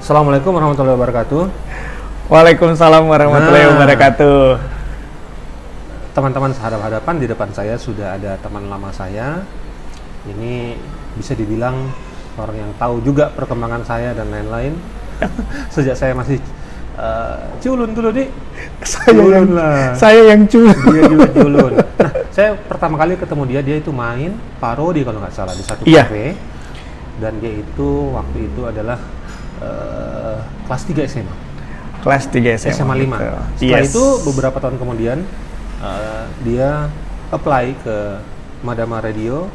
Assalamualaikum warahmatullahi wabarakatuh. Waalaikumsalam warahmatullahi wabarakatuh. Teman-teman sehadap-hadapan, di depan saya sudah ada teman lama saya. Ini bisa dibilang orang yang tahu juga perkembangan saya dan lain-lain. Sejak saya masih culun dulu nih. Saya yang culun. Dia juga culun. Nah, saya pertama kali ketemu dia itu main parodi kalau nggak salah di satu kafe. Dan dia itu waktu itu adalah kelas 3 SMA. Kelas 3 SMA. SMA 5. Gitu. Setelah itu beberapa tahun kemudian dia apply ke Madama Radio,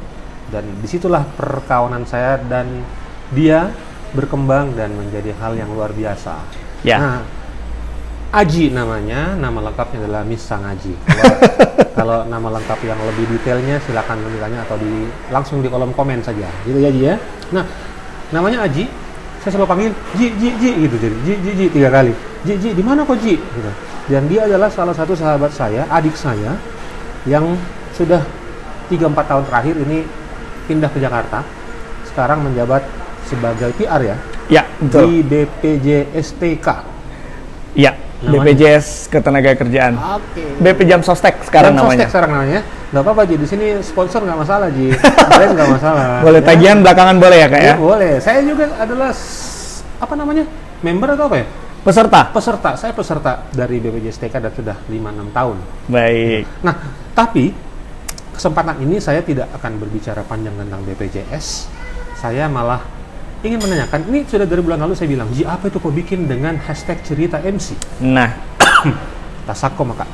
dan disitulah perkawanan saya dan dia berkembang dan menjadi hal yang luar biasa. Ya. Nah, Aji namanya, nama lengkapnya adalah Miss Sang Aji. Kalau nama lengkap yang lebih detailnya silakan bertanya atau langsung di kolom komen saja. Gitu ya Ji ya. Nah, namanya Aji. Saya selalu panggil Ji gitu, jadi Ji 3 kali. Ji di mana kok Ji? Gitu. Dan dia adalah salah satu sahabat saya, adik saya yang sudah 3-4 tahun terakhir ini pindah ke Jakarta. Sekarang menjabat sebagai PR ya. Ya, betul. Di BPJSTK. Ya, BPJS Ketenagakerjaan. Oke. BP Jam Sostek sekarang namanya. Sostek sekarang namanya. Nggak apa-apa Ji, di sini sponsor nggak masalah Ji. Kalian nggak masalah. Boleh ya. tagihan belakangan boleh ya Kak ya? Boleh. Saya juga adalah apa namanya? Member atau apa ya? Peserta. Saya peserta dari BPJSTK dan sudah 5-6 tahun. Baik. Nah, tapi kesempatan ini saya tidak akan berbicara panjang tentang BPJS. Saya malah ingin menanyakan, ini sudah dari bulan lalu saya bilang, Ji, apa itu kau bikin dengan hashtag cerita MC? Nah, Tasako maka.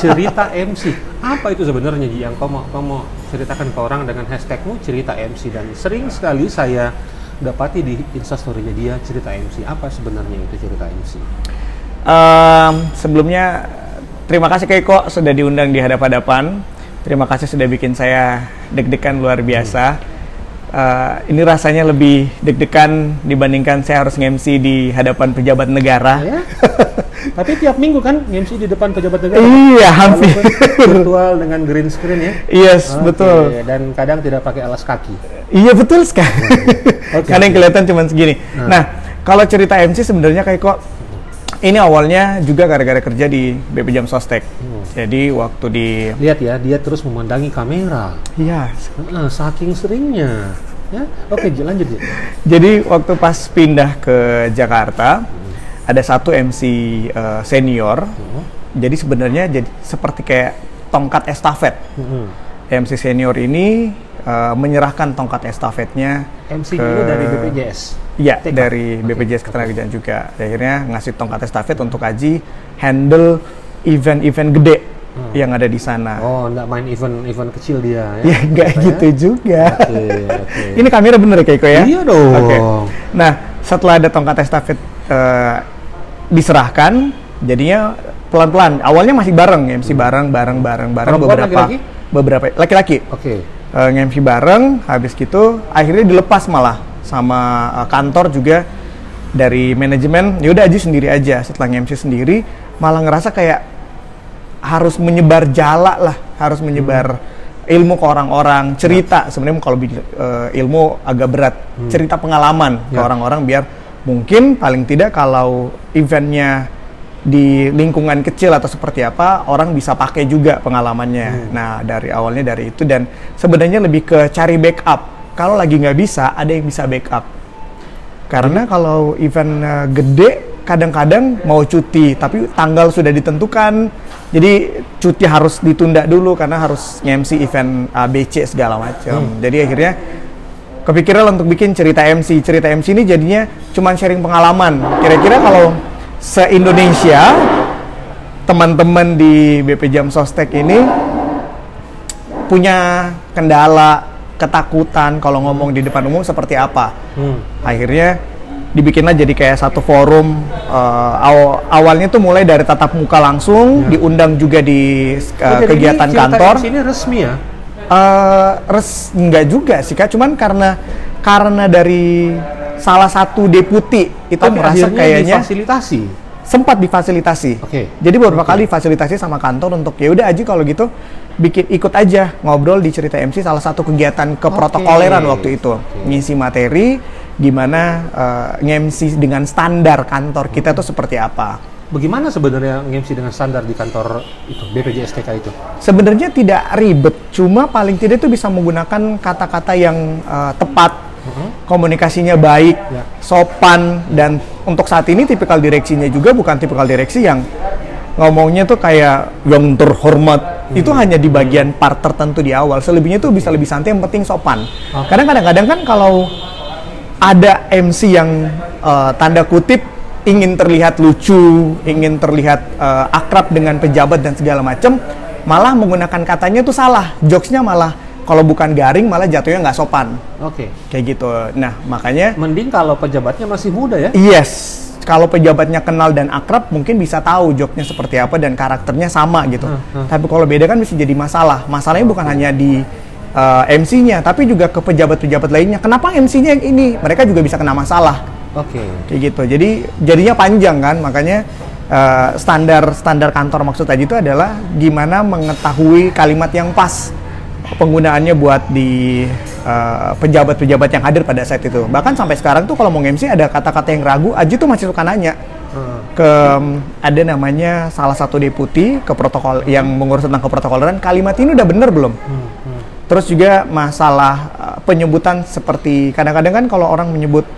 Cerita MC. Apa itu sebenarnya Ji yang kau mau ceritakan ke orang dengan hashtagmu cerita MC? Dan sering sekali saya dapati di instastory-nya dia cerita MC. Apa sebenarnya itu cerita MC? Sebelumnya terima kasih Keiko sudah diundang di hadap-hadapan. Terima kasih sudah bikin saya deg-degan luar biasa. Ini rasanya lebih deg-degan dibandingkan saya harus nge-MC di hadapan pejabat negara. Ya? Tapi tiap minggu kan nge-MC di depan pejabat negara? Iya, hampir. Virtual dengan green screen ya? Yes, betul. Dan kadang tidak pakai alas kaki? Iya, betul sekali. Kadang yang kelihatan cuma segini. Nah, kalau cerita MC sebenarnya kayak kok ini awalnya juga gara-gara kerja di BP Jam Sostek. Jadi waktu di... Lihat ya, dia terus memandangi kamera. Iya. Saking seringnya. Ya? Oke, lanjut ya. Jadi waktu pas pindah ke Jakarta, ada satu MC senior. Jadi sebenarnya jadi seperti kayak tongkat estafet. MC senior ini menyerahkan tongkat estafetnya MC dulu dari BPJS? Iya, dari BPJS Ketenagakerjaan juga. Akhirnya ngasih tongkat estafet untuk Aji handle event-event gede yang ada di sana. Oh, nggak main event kecil dia ya? Ya, nggak gitu juga. Oke. Ini kamera bener ya Keiko ya? Iya dong. Oke. Nah, setelah ada tongkat estafet diserahkan, jadinya pelan-pelan. Awalnya masih bareng, MC bareng. Beberapa laki-laki. Oke. Nge-MC bareng, habis gitu akhirnya dilepas malah sama kantor juga dari manajemen. Ya udah Aji sendiri aja. Setelah nge-MC sendiri, malah ngerasa kayak harus menyebar jala lah, harus menyebar ilmu ke orang-orang, cerita. Sebenarnya kalau ilmu agak berat, cerita pengalaman ke orang-orang biar mungkin paling tidak kalau eventnya di lingkungan kecil atau seperti apa, orang bisa pakai juga pengalamannya. Nah, dari awalnya dari itu, dan sebenarnya lebih ke cari backup. Kalau lagi nggak bisa, ada yang bisa backup. Karena kalau event gede, kadang-kadang mau cuti, tapi tanggal sudah ditentukan, jadi cuti harus ditunda dulu karena harus nge-MC event ABC segala macam. Jadi akhirnya kepikiran untuk bikin cerita MC. Cerita MC ini jadinya cuma sharing pengalaman. Kira-kira kalau se-Indonesia, teman-teman di BP Jam Sostek ini punya kendala, ketakutan kalau ngomong di depan umum seperti apa. Akhirnya dibikinlah jadi kayak satu forum. Awalnya tuh mulai dari tatap muka langsung, diundang juga di kegiatan kantor. Ini resmi ya? Enggak juga sih Kak, cuman karena dari salah satu deputi itu tapi merasa kayaknya difasilitasi. sempat difasilitasi. Jadi beberapa kali fasilitasi sama kantor untuk ya udah Aji kalau gitu ikut aja ngobrol di Cerita MC, salah satu kegiatan keprotokoleran waktu itu. Ngisi materi gimana nge-MC dengan standar kantor kita tuh seperti apa. Bagaimana sebenarnya nge-MC dengan standar di kantor itu, BPJSTK itu? Sebenarnya tidak ribet, cuma paling tidak itu bisa menggunakan kata-kata yang tepat, komunikasinya baik, sopan, dan untuk saat ini tipikal direksinya juga bukan tipikal direksi yang ngomongnya tuh kayak yang terhormat. Itu hanya di bagian part tertentu di awal, selebihnya tuh bisa lebih santai, yang penting sopan. Kadang-kadang kan kalau ada MC yang tanda kutip ingin terlihat lucu, ingin terlihat akrab dengan pejabat dan segala macam, malah menggunakan katanya tuh salah. Jokesnya malah kalau bukan garing malah jatuhnya nggak sopan. Kayak gitu. Nah, makanya mending kalau pejabatnya masih muda ya? Yes. Kalau pejabatnya kenal dan akrab, mungkin bisa tahu jokesnya seperti apa dan karakternya sama gitu. Tapi kalau beda kan bisa jadi masalah. Masalahnya bukan hanya di MC-nya, tapi juga ke pejabat-pejabat lainnya. Kenapa MC-nya yang ini? Mereka juga bisa kena masalah. Kayak gitu. Jadi jadinya panjang kan, makanya standar kantor maksud tadi itu adalah gimana mengetahui kalimat yang pas penggunaannya buat di pejabat-pejabat yang hadir pada saat itu. Bahkan sampai sekarang tuh kalau mau MC ada kata-kata yang ragu, Aji tuh masih suka nanya ke ada namanya salah satu deputi ke protokol yang mengurus tentang keprotokoleran, kalimat ini udah bener belum? Terus juga masalah penyebutan seperti kadang-kadang kan kalau orang menyebut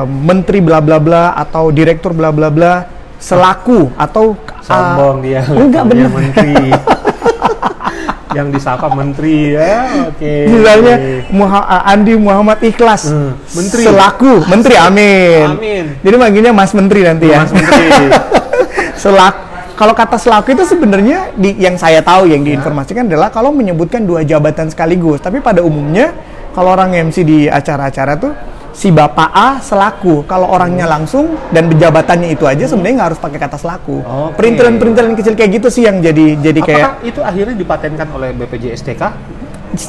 menteri bla bla bla atau direktur bla bla bla selaku atau sombong dia. Enggak benar menteri. Yang disapa menteri ya. Misalnya Andi Muhammad Ikhlas menteri. Selaku menteri, amin. Jadi manggilnya Mas Menteri nanti ya. Mas Menteri. Kalau kata selaku itu sebenarnya yang saya tahu yang diinformasikan adalah kalau menyebutkan dua jabatan sekaligus. Tapi pada umumnya kalau orang MC di acara-acara tuh si Bapak A selaku, kalau orangnya langsung dan jabatannya itu aja sebenarnya nggak harus pakai kata selaku. Perintilan-perintilan kecil kayak gitu sih yang jadi Apakah kayak itu akhirnya dipatenkan oleh BPJSTK?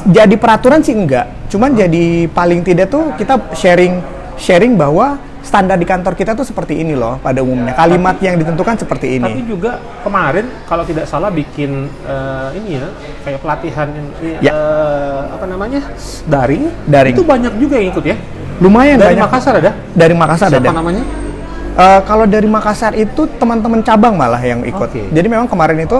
Jadi peraturan sih enggak, cuman jadi paling tidak tuh kita sharing bahwa standar di kantor kita tuh seperti ini loh pada umumnya. Kalimat yang ditentukan seperti ini. Tapi juga kemarin kalau tidak salah bikin ini ya kayak pelatihan apa namanya daring. Itu banyak juga yang ikut ya. Lumayan dari banyak. Makassar ada? Dari Makassar ada. Siapa namanya? Kalau dari Makassar itu teman-teman cabang malah yang ikut. Jadi memang kemarin itu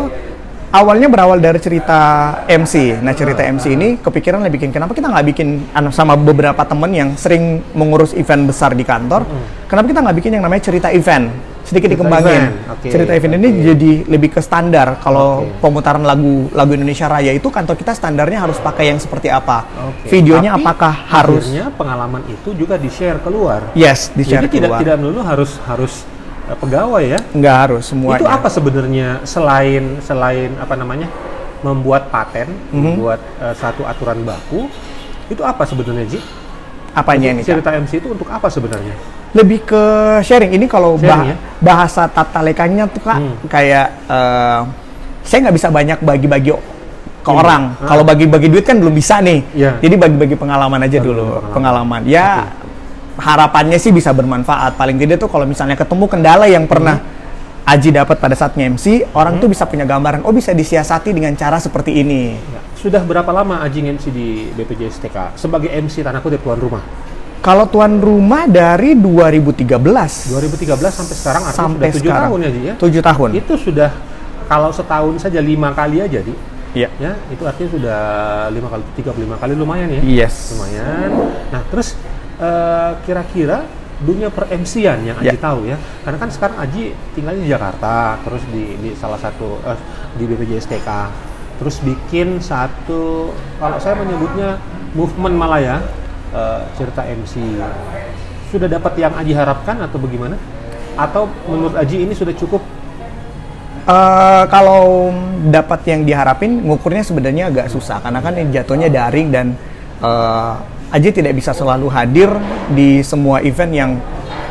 awalnya berawal dari cerita MC. Nah cerita MC ini kepikiran bikin kenapa kita nggak bikin sama beberapa temen yang sering mengurus event besar di kantor. Kenapa kita nggak bikin yang namanya cerita event? Sedikit dikembangin. Cerita event ini jadi lebih ke standar. Kalau pemutaran lagu Indonesia Raya itu kantor kita standarnya harus pakai yang seperti apa. Videonya tapi apakah harus? Akhirnya pengalaman itu juga di-share keluar. Yes, di-share keluar. Jadi tidak melulu harus pegawai ya? Nggak harus semuanya. Itu apa sebenarnya selain apa namanya membuat paten, membuat satu aturan baku, itu apa sebenarnya Ji? Apanya ini? Cerita MC itu untuk apa sebenarnya? Lebih ke sharing. Ini kalau bahasa tata lekanya tuh Kak, kayak saya nggak bisa banyak bagi-bagi ke orang. Kalau bagi-bagi duit kan belum bisa nih. Jadi bagi-bagi pengalaman aja dulu. Pengalaman. Ya harapannya sih bisa bermanfaat. Paling tidak tuh kalau misalnya ketemu kendala yang pernah Aji dapat pada saat nge-MC, orang tuh bisa punya gambaran, oh bisa disiasati dengan cara seperti ini. Sudah berapa lama Aji nge-MC di BPJSTK sebagai MC tanda kutip tuan rumah? Kalau tuan rumah dari 2013. 2013 sampai sekarang artinya sudah 7 tahun ya Ji ya? 7 tahun. Itu sudah kalau setahun saja 5 kali aja Di. Iya. Ya, itu artinya sudah 35 kali lumayan ya? Yes. Lumayan. Nah, terus kira-kira dunia per-MC-an yang Aji tahu ya, karena kan sekarang Aji tinggal di Jakarta, terus di salah satu di BPJSTK, terus bikin satu, kalau saya menyebutnya movement malah ya, cerita MC. Sudah dapat yang Aji harapkan atau bagaimana? Atau menurut Aji ini sudah cukup? Kalau dapat yang diharapin, ngukurnya sebenarnya agak susah, karena kan jatuhnya daring dan Aji tidak bisa selalu hadir di semua event yang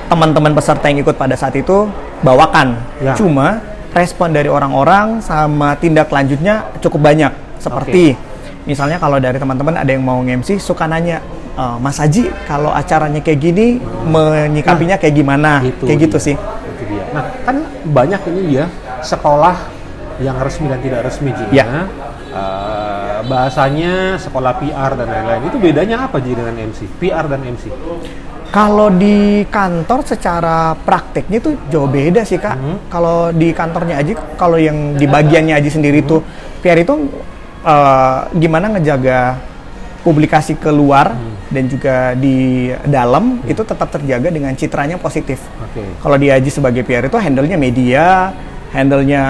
teman-teman peserta yang ikut pada saat itu bawakan. Cuma respon dari orang-orang sama tindak lanjutnya cukup banyak. Seperti misalnya kalau dari teman-teman ada yang mau nge-MC suka nanya, Mas Aji kalau acaranya kayak gini menyikapinya kayak gimana? Kayak gitu sih. Nah, kan banyak ini ya sekolah yang resmi dan tidak resmi, Ji. Ya. Bahasanya sekolah PR dan lain-lain. Itu bedanya apa, Ji, dengan MC? PR dan MC? Kalau di kantor secara prakteknya tuh jauh beda sih, Kak. Kalau di kantornya Aji, kalau yang di bagiannya Aji sendiri tuh PR itu gimana ngejaga publikasi keluar dan juga di dalam itu tetap terjaga dengan citranya positif. Kalau di Aji sebagai PR itu handle-nya media, handle-nya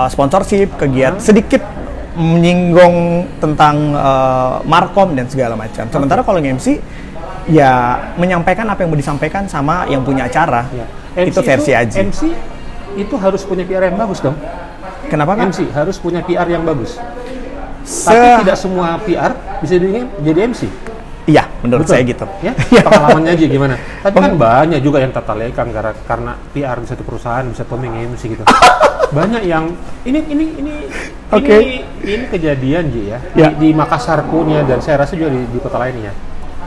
sponsorship, kegiatan sedikit menyinggung tentang markom dan segala macam. Sementara kalau MC ya menyampaikan apa yang mau disampaikan sama yang punya acara. Itu versi Aji. MC itu harus punya PR yang bagus dong. Kenapa, Kak? MC harus punya PR yang bagus. Tapi tidak semua PR bisa jadi MC. Iya, menurut saya gitu. Ya, pengalamannya aja gimana? Tapi kan banyak juga yang tertalaikan karena PR di satu perusahaan bisa peming MC gitu. Banyak yang ini kejadian, Ji, ya. Di Makassar punya, dan saya rasa juga di kota lainnya.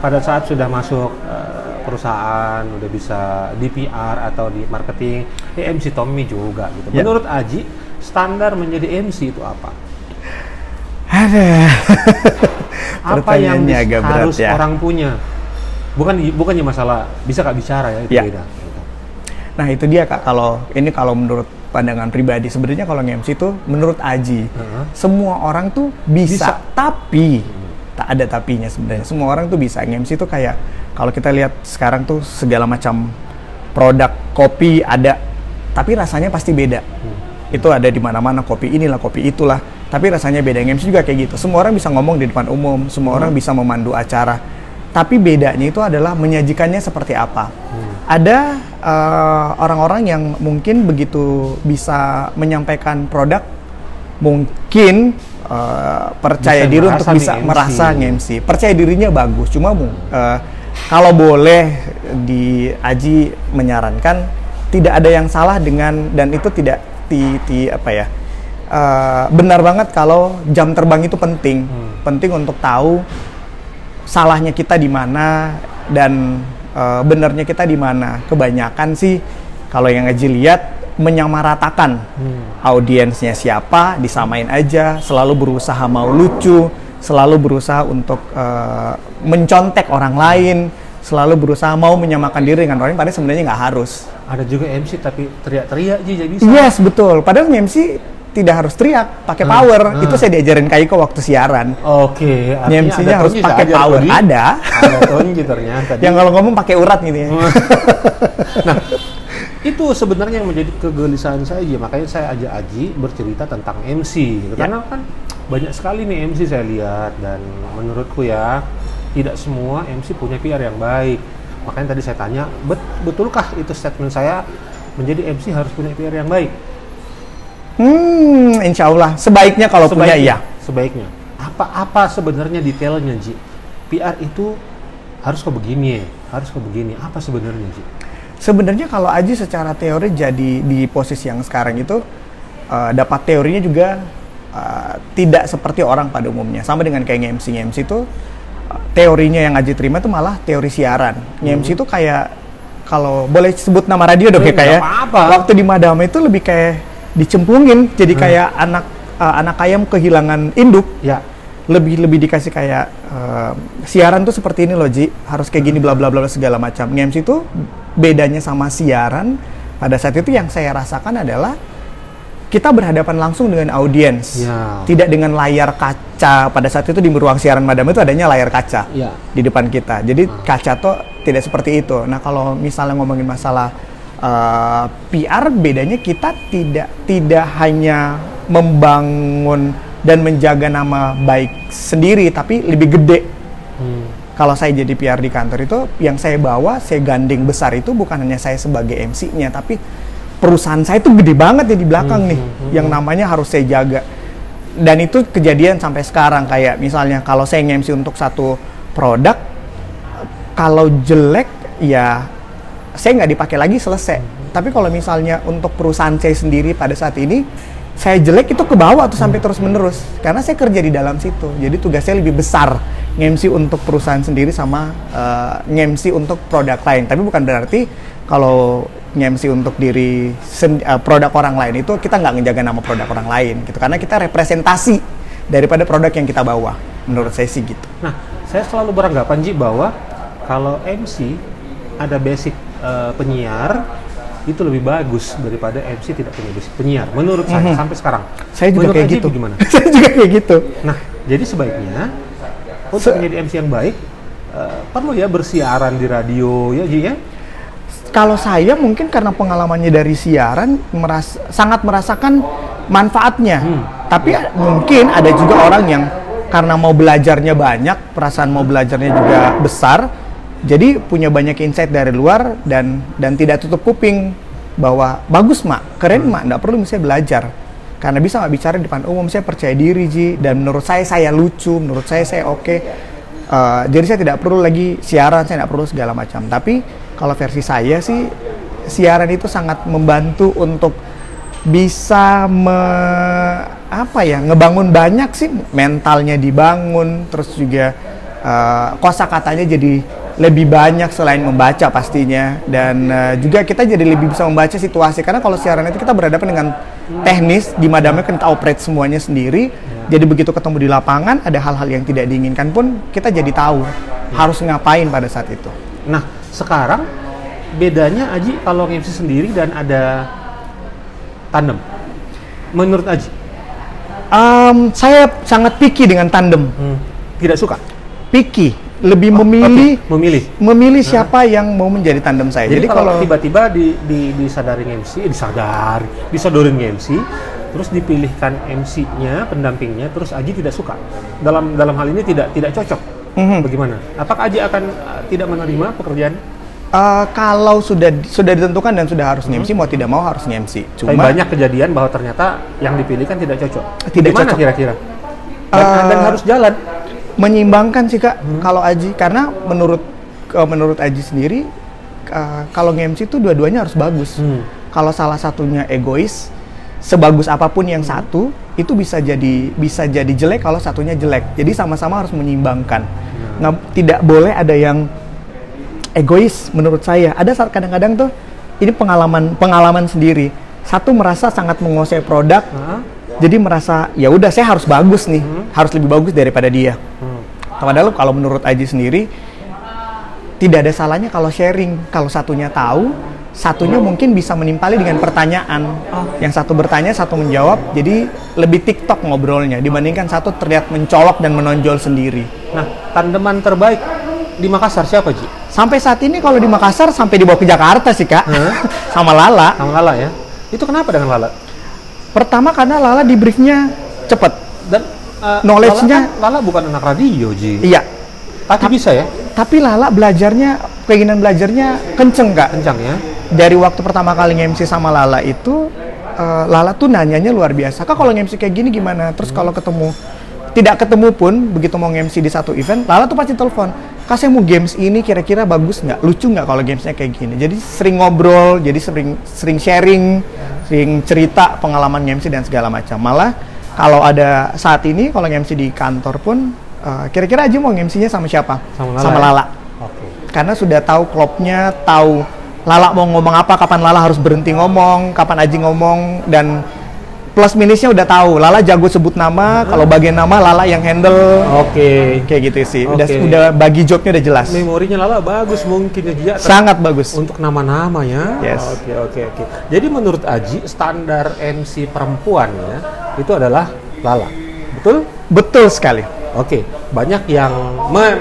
Pada saat sudah masuk perusahaan, udah bisa di PR atau di marketing, MC Tommy juga gitu. Menurut Aji, standar menjadi MC itu apa? Ada. Apa yang harus orang punya? Bukannya masalah bisa Kak bicara ya, itu beda. Nah itu dia, Kak, kalau menurut pandangan pribadi, sebenarnya kalau MC itu menurut Aji, semua orang tuh bisa. Tapi tak ada tapinya sebenarnya. Semua orang tuh bisa. MC tuh kayak kalau kita lihat sekarang tuh segala macam produk kopi ada, tapi rasanya pasti beda. Itu ada di mana-mana, kopi inilah, kopi itulah, tapi rasanya beda. MC juga kayak gitu. Semua orang bisa ngomong di depan umum, semua orang bisa memandu acara, tapi bedanya itu adalah menyajikannya seperti apa. Ada orang-orang yang mungkin begitu bisa menyampaikan produk, mungkin percaya diri untuk bisa merasa MC. Percaya dirinya bagus, cuma kalau boleh di Aji menyarankan, tidak ada yang salah dengan, dan itu tidak benar banget kalau jam terbang itu penting. Penting untuk tahu salahnya kita di mana dan benarnya kita di mana. Kebanyakan sih kalau yang Aji lihat menyamaratakan audiensnya siapa, disamain aja, selalu berusaha mau lucu, selalu berusaha untuk mencontek orang lain, selalu berusaha mau menyamakan diri dengan orang lain, padahal sebenarnya nggak harus. Ada juga MC tapi teriak-teriak aja bisa. Yes, betul. Padahal MC tidak harus teriak, pakai power. Itu saya diajarin Kaiko waktu siaran. Oke, MC-nya harus pakai power. Ada tonji ternyata. Yang kalau ngomong pakai urat gitu ya. Nah, itu sebenarnya yang menjadi kegelisahan saya, makanya saya ajak Aji bercerita tentang MC gitu. Karena kan banyak sekali nih MC saya lihat, dan menurutku ya tidak semua MC punya PR yang baik. Makanya tadi saya tanya, betulkah itu statement saya, menjadi MC harus punya PR yang baik? Insya Allah sebaiknya kalau punya, iya. Sebaiknya. Apa sebenarnya detailnya, Ji? PR itu harus ke begini, harus ke begini. Apa sebenarnya, Ji? Sebenarnya kalau Aji secara teori jadi di posisi yang sekarang itu, dapat teorinya juga tidak seperti orang pada umumnya. Sama dengan kayak MC itu, teorinya yang Aji terima itu malah teori siaran. MC itu kayak, kalau boleh sebut nama radio dong ya, kayak waktu di Madama itu lebih kayak dicemplungin, jadi kayak anak ayam kehilangan induk. Lebih dikasih kayak siaran tuh seperti ini loh, Ji, harus kayak gini, bla bla bla segala macam. MC itu bedanya sama siaran pada saat itu yang saya rasakan adalah kita berhadapan langsung dengan audiens, tidak dengan layar kaca. Pada saat itu di ruang siaran Madam itu adanya layar kaca di depan kita. Jadi kaca tuh tidak seperti itu. Nah kalau misalnya ngomongin masalah PR, bedanya kita tidak hanya membangun dan menjaga nama baik sendiri, tapi lebih gede. Kalau saya jadi PR di kantor itu, yang saya bawa, saya gandeng besar itu bukan hanya saya sebagai MC-nya, tapi perusahaan saya itu gede banget ya di belakang nih, yang namanya harus saya jaga. Dan itu kejadian sampai sekarang, kayak misalnya kalau saya nge-MC untuk satu produk, kalau jelek ya saya nggak dipakai lagi, selesai. Tapi kalau misalnya untuk perusahaan saya sendiri pada saat ini, saya jelek itu ke bawah tuh sampai terus menerus, karena saya kerja di dalam situ. Jadi tugasnya lebih besar, nge-MC untuk perusahaan sendiri sama nge-MC untuk produk lain. Tapi bukan berarti kalau nge-MC untuk produk orang lain itu kita nggak ngejaga nama produk orang lain gitu, karena kita representasi daripada produk yang kita bawa, menurut saya sih gitu. Nah, saya selalu beranggapan Ji bahwa kalau MC ada basic penyiar itu lebih bagus daripada MC tidak punya basic penyiar, menurut saya sampai sekarang. Saya juga menurut kayak Aji gitu. Gimana? Saya juga kayak gitu. Nah, jadi sebaiknya untuk menjadi MC yang baik perlu ya bersiaran di radio ya Ji ya. Kalau saya mungkin karena pengalamannya dari siaran sangat merasakan manfaatnya. Tapi mungkin ada juga orang yang karena mau belajarnya banyak, perasaan mau belajarnya juga besar, jadi punya banyak insight dari luar dan tidak tutup kuping bahwa bagus mak, keren mak, nggak perlu misalnya belajar. Karena bisa nggak bicara di depan umum, saya percaya diri Ji, dan menurut saya lucu, menurut saya oke. Jadi saya tidak perlu lagi siaran, saya tidak perlu segala macam. Tapi kalau versi saya sih, siaran itu sangat membantu untuk bisa ngebangun banyak sih, mentalnya dibangun, terus juga kosakatanya jadi lebih banyak selain membaca pastinya, dan juga kita jadi lebih bisa membaca situasi, karena kalau siaran itu kita berhadapan dengan teknis di mana kita operate semuanya sendiri. Jadi begitu ketemu di lapangan ada hal-hal yang tidak diinginkan pun kita jadi tahu harus ngapain pada saat itu. Nah, sekarang bedanya Aji kalau MC sendiri dan ada tandem, menurut Aji? Saya sangat picky dengan tandem. Tidak suka? Picky, lebih memilih siapa yang mau menjadi tandem saya. Jadi kalau tiba-tiba disodorin MC, terus dipilihkan MC-nya, pendampingnya, terus Aji tidak suka. Dalam hal ini tidak cocok. Bagaimana? Apakah Aji akan tidak menerima pekerjaan? Kalau sudah ditentukan dan sudah harus nge-MC, mau tidak mau harus nge-MC. Tapi banyak kejadian bahwa ternyata yang dipilihkan tidak cocok. Tidak Gimana cocok kira-kira? Dan harus jalan. Menyimbangkan sih Kak, kalau Aji, karena menurut Aji sendiri, kalau nge-MC itu dua-duanya harus bagus. Kalau salah satunya egois, sebagus apapun yang satu itu bisa jadi jelek kalau satunya jelek. Jadi sama-sama harus menyimbangkan. Tidak boleh ada yang egois menurut saya. Ada saat kadang-kadang tuh, ini pengalaman sendiri. Satu merasa sangat menguasai produk, jadi merasa ya udah saya harus bagus nih, harus lebih bagus daripada dia. Padahal kalau menurut Aji sendiri tidak ada salahnya kalau sharing. Kalau satunya tahu, satunya mungkin bisa menimpali dengan pertanyaan. Yang satu bertanya, satu menjawab, jadi lebih TikTok ngobrolnya dibandingkan satu terlihat mencolok dan menonjol sendiri. Nah, tandeman terbaik di Makassar siapa, Ji? Sampai saat ini kalau di Makassar sampai dibawa ke Jakarta sih, Kak. Sama Lala. Sama Lala ya? Itu kenapa dengan Lala? Pertama karena Lala di briefnya cepet. Dan knowledge-nya... Lala bukan anak radio, Ji. Iya. Tapi bisa ya? Tapi Lala keinginan belajarnya kenceng, Kak. Kencang ya? Dari waktu pertama kali nge-MC sama Lala itu, Lala tuh nanyanya luar biasa. Kak, kalau nge-MC kayak gini gimana? Terus kalau tidak ketemu pun, begitu mau nge-MC di satu event, Lala tuh pasti telepon. Kak, saya mau games ini kira-kira bagus nggak? Lucu nggak kalau gamesnya kayak gini? Jadi sering ngobrol, jadi sering sharing, sering cerita pengalaman nge-MC dan segala macam. Malah kalau ada saat ini, kalau nge-MC di kantor pun, kira-kira Aji mau nge-MC-nya sama siapa? Sama Lala. Oke. Karena sudah tahu klopnya, tahu Lala mau ngomong apa, kapan Lala harus berhenti ngomong, kapan Aji ngomong, dan plus minusnya udah tahu. Lala jago sebut nama, kalau bagian nama Lala yang handle. Oke. Kayak gitu sih. Udah bagi jobnya udah jelas. Memorinya Lala bagus mungkin ya. Sangat bagus. Untuk nama-nama ya. Yes. Oke. Jadi menurut Aji standar MC perempuan ya itu adalah Lala. Betul? Betul sekali. Oke. Banyak yang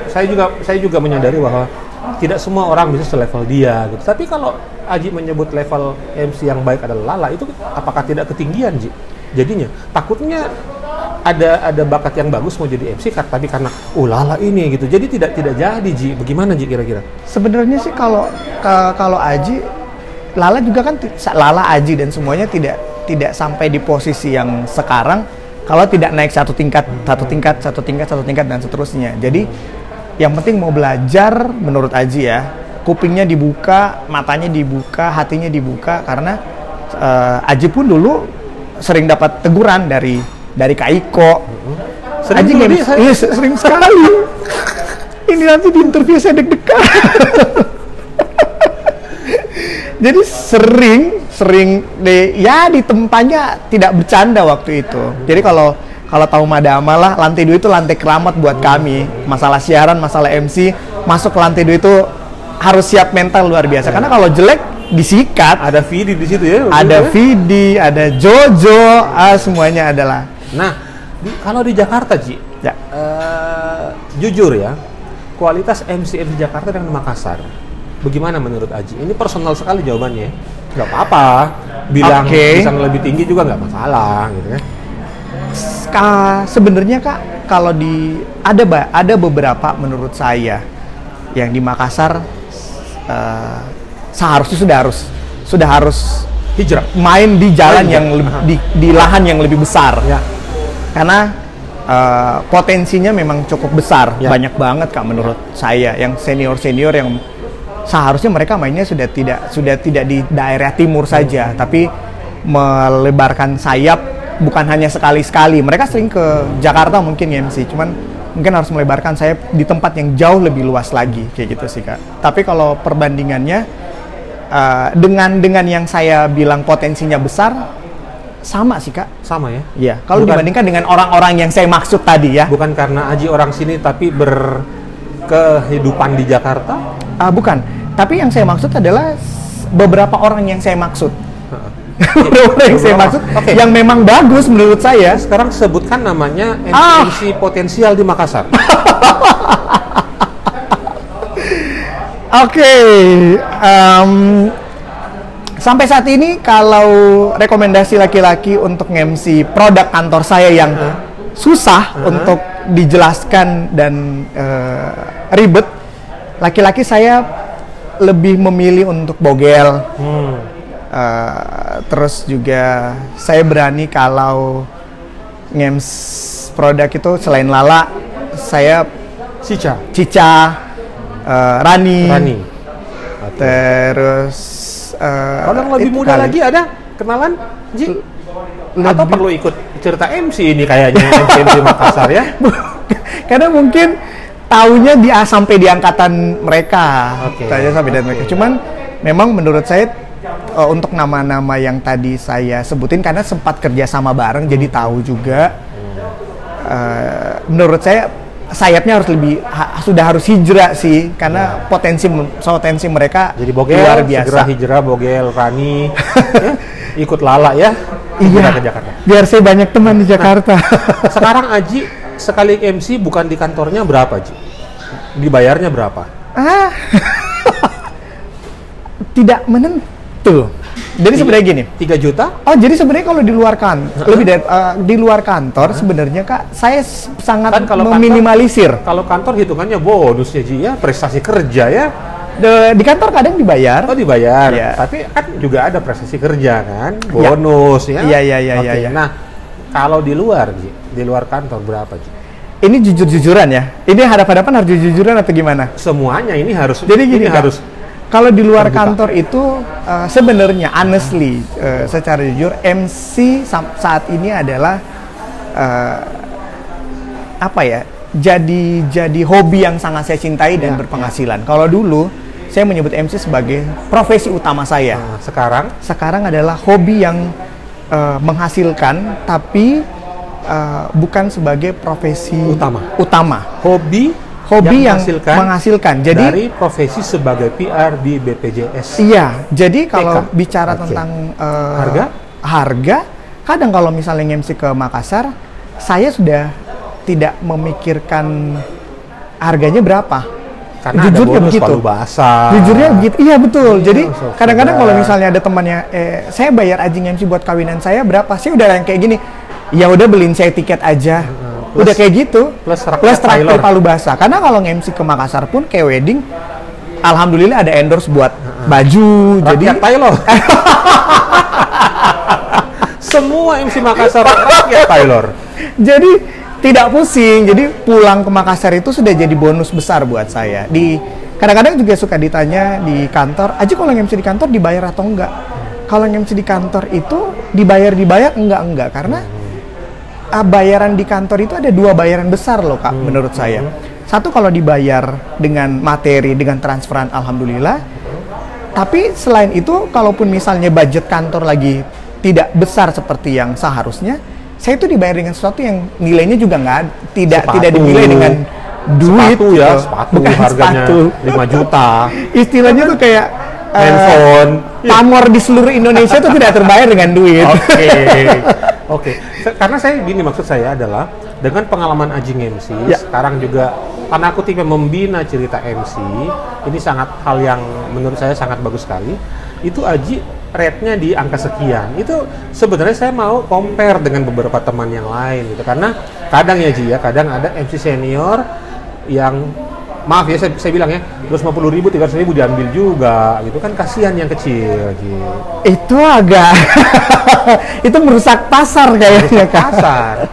saya juga menyadari bahwa tidak semua orang bisa selevel dia gitu. Tapi kalau Aji menyebut level MC yang baik adalah Lala, itu apakah tidak ketinggian, Ji? Jadinya takutnya ada bakat yang bagus mau jadi MC tapi karena Lala ini gitu. Jadi tidak jadi, Ji. Bagaimana, Ji, kira-kira? Sebenarnya sih kalau Aji, Lala juga kan Lala, Aji dan semuanya tidak sampai di posisi yang sekarang kalau tidak naik satu tingkat dan seterusnya. Jadi yang penting mau belajar menurut Aji ya, kupingnya dibuka, matanya dibuka, hatinya dibuka, karena Aji pun dulu sering dapat teguran dari Kak Iko. Aji sering sekali. Ini nanti di interview saya deg-degan. Jadi sering di tempatnya tidak bercanda waktu itu. Jadi kalau tahu Madama lah, lantai 2 itu lantai keramat buat kami. Masalah siaran, masalah MC, masuk ke lantai 2 itu harus siap mental luar biasa. Karena kalau jelek disikat. Ada Vidi di situ ya? Ada Vidi, ada Jojo, semuanya adalah. Nah, kalau di Jakarta, Ji, Ya. Jujur ya, kualitas MC Jakarta dan Makassar, bagaimana menurut Aji? Ini personal sekali jawabannya. Nggak apa-apa, bilang bisa lebih tinggi juga nggak masalah, gitu kan? Sebenarnya Kak, kalau ada beberapa menurut saya yang di Makassar seharusnya sudah harus hijrah, main di jalan yang di lahan yang lebih besar. Ya. Karena potensinya memang cukup besar, banyak banget Kak menurut saya. Yang senior yang seharusnya mereka mainnya sudah tidak di daerah timur saja, tapi melebarkan sayap bukan hanya sekali-sekali. Mereka sering ke Jakarta mungkin MC, cuman mungkin harus melebarkan sayap di tempat yang jauh lebih luas lagi, kayak gitu sih Kak. Tapi kalau perbandingannya dengan yang saya bilang potensinya besar, sama sih Kak. Sama ya? Iya. Kalau dibandingkan dengan orang-orang yang saya maksud tadi ya. Bukan karena Aji orang sini tapi berkehidupan di Jakarta? Bukan. Tapi yang saya maksud adalah beberapa orang yang saya maksud. Beberapa yang saya maksud yang memang bagus menurut saya. Sekarang sebutkan namanya MC potensial di Makassar. Sampai saat ini kalau rekomendasi laki-laki untuk MC produk kantor saya yang susah untuk dijelaskan dan ribet, laki-laki saya lebih memilih untuk Bogel. Terus juga saya berani kalau ngems produk itu selain Lala, saya Cica, Rani. Terus kalau yang lebih muda lagi ada kenalan, Ji? Atau perlu ikut cerita MC ini kayaknya MC Makassar ya? Karena mungkin taunya sampai di angkatan mereka, mereka. Cuman memang menurut saya untuk nama-nama yang tadi saya sebutin karena sempat kerja sama bareng, jadi tahu juga. Menurut saya sayapnya harus sudah harus hijrah sih, karena potensi mereka jadi Bogel, luar biasa. Segera hijrah Bogel, Rani, ikut Lala ya, iya, ke Jakarta. Biar saya banyak teman di Jakarta. Sekarang Aji sekali MC bukan di kantornya berapa, Ji? Dibayarnya berapa? Tidak menentu. Jadi sebenarnya gini, 3 juta? Oh, jadi sebenarnya kalau di luar lebih dari di luar kantor sebenarnya Kak, saya sangat meminimalisir. Kalau kantor hitungannya bonus ya Ji ya, prestasi kerja ya. Di kantor kadang dibayar. Oh, dibayar. Ya. Tapi kan juga ada prestasi kerja kan, bonus ya. Iya. Nah, kalau di luar Ji, di luar kantor berapa Ji? Ini jujur-jujuran ya. Ini hadap-hadapan harus jujur-jujuran atau gimana? Semuanya ini harus. Jadi gini, ini harus. Kalau di luar kantor itu sebenarnya honestly secara jujur MC saat ini adalah jadi hobi yang sangat saya cintai dan berpenghasilan. Kalau dulu saya menyebut MC sebagai profesi utama saya. Sekarang adalah hobi yang menghasilkan tapi bukan sebagai profesi utama. Hobi yang menghasilkan. Jadi dari profesi sebagai PR di BPJS. Iya, jadi kalau bicara tentang harga, kadang kalau misalnya MC ke Makassar, saya sudah tidak memikirkan harganya berapa. Karena jujurnya ada bonus palu basah. Jujurnya begitu. Iya betul. Jadi kadang-kadang kalau misalnya ada temannya, saya bayar Ajing MC buat kawinan saya berapa? Saya udah yang kayak gini. Ya udah beliin saya tiket aja. Udah kayak gitu, plus traktir palu basah. Karena kalau nge-MC ke Makassar pun kayak wedding, alhamdulillah ada endorse buat baju. Rakyat jadi Taylor. Semua MC Makassar rakyat Taylor. Jadi tidak pusing. Jadi pulang ke Makassar itu sudah jadi bonus besar buat saya. Kadang-kadang juga suka ditanya di kantor, Aji kalau nge-MC di kantor dibayar atau enggak? Kalau nge-MC di kantor itu dibayar enggak karena bayaran di kantor itu ada 2 bayaran besar loh Kak, menurut saya. Satu kalau dibayar dengan materi, dengan transferan, alhamdulillah. Tapi selain itu, kalaupun misalnya budget kantor lagi tidak besar seperti yang seharusnya, saya itu dibayar dengan sesuatu yang nilainya juga tidak dinilai dengan duit. Sepatu ya, sepatu bukan harganya sepatu. 5 juta. Istilahnya tuh kayak Handphone. pamor di seluruh Indonesia tuh tidak terbayar dengan duit. Oke. Karena saya gini, maksud saya adalah dengan pengalaman Aji MC, sekarang juga karena aku tipe membina cerita MC, ini sangat hal yang menurut saya sangat bagus sekali. Itu Aji rate-nya di angka sekian. Itu sebenarnya saya mau compare dengan beberapa teman yang lain gitu. Karena kadang ya Ji ya, kadang ada MC senior yang maaf ya saya bilang ya, 250.000, 300.000 diambil juga gitu kan, kasihan yang kecil gitu. Itu agak itu merusak pasar kayaknya. Pasar.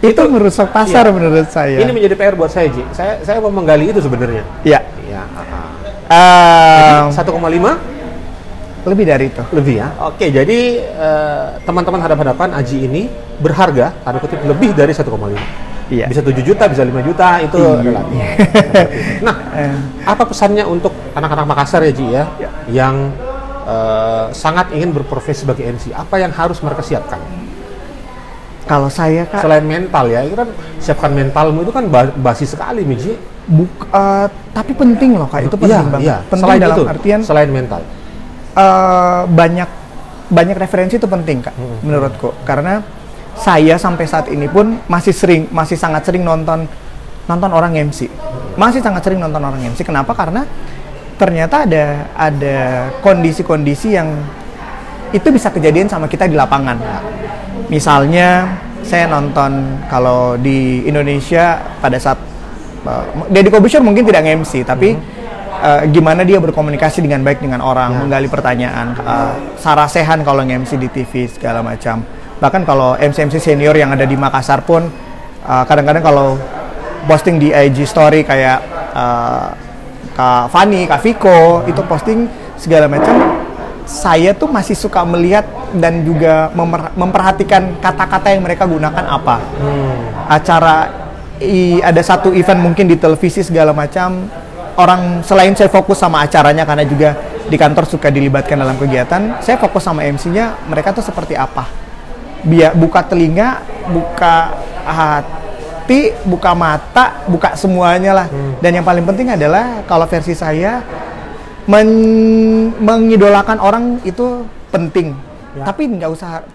Itu merusak pasar menurut saya. Ini menjadi PR buat saya, Ji. Saya mau menggali itu sebenarnya. Iya. Ya. Jadi 1,5 lebih dari itu. lebih ya. Oke, jadi teman-teman hadap-hadapan Aji ini berharga, tanda kutip, lebih dari 1,5. Iya. Bisa 7 juta, bisa 5 juta, itu relatif. Nah, apa pesannya untuk anak-anak Makassar ya, Ji ya? Yang sangat ingin berprofesi sebagai MC, apa yang harus mereka siapkan? Kalau saya, Kak, Selain mental ya, itu kan siapkan mentalmu itu kan basi sekali, Miji. tapi penting loh, Kak. Itu penting banget. Iya. Penting Selain dalam itu, artian selain mental. banyak referensi itu penting, Kak, menurutku. Karena saya sampai saat ini pun masih sangat sering nonton orang MC. Masih sangat sering nonton orang MC. Kenapa? Karena ternyata ada kondisi-kondisi yang itu bisa kejadian sama kita di lapangan. Misalnya saya nonton kalau di Indonesia pada saat Deddy Corbuzier mungkin tidak nge-MC, tapi gimana dia berkomunikasi dengan baik dengan orang, menggali pertanyaan. Sarah Sechan kalau nge-MC di TV segala macam. Bahkan kalau MC-MC senior yang ada di Makassar pun kadang-kadang kalau posting di IG story kayak Kak Fani, Kak Viko itu posting segala macam, saya tuh masih suka melihat dan juga memperhatikan kata-kata yang mereka gunakan apa. Ada satu event mungkin di televisi segala macam, orang selain saya fokus sama acaranya karena juga di kantor suka dilibatkan dalam kegiatan, saya fokus sama MC-nya, mereka tuh seperti apa. Buka telinga, buka hati, buka mata, buka semuanya lah. Dan yang paling penting adalah kalau versi saya, mengidolakan orang itu penting, tapi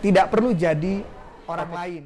tidak perlu jadi orang lain.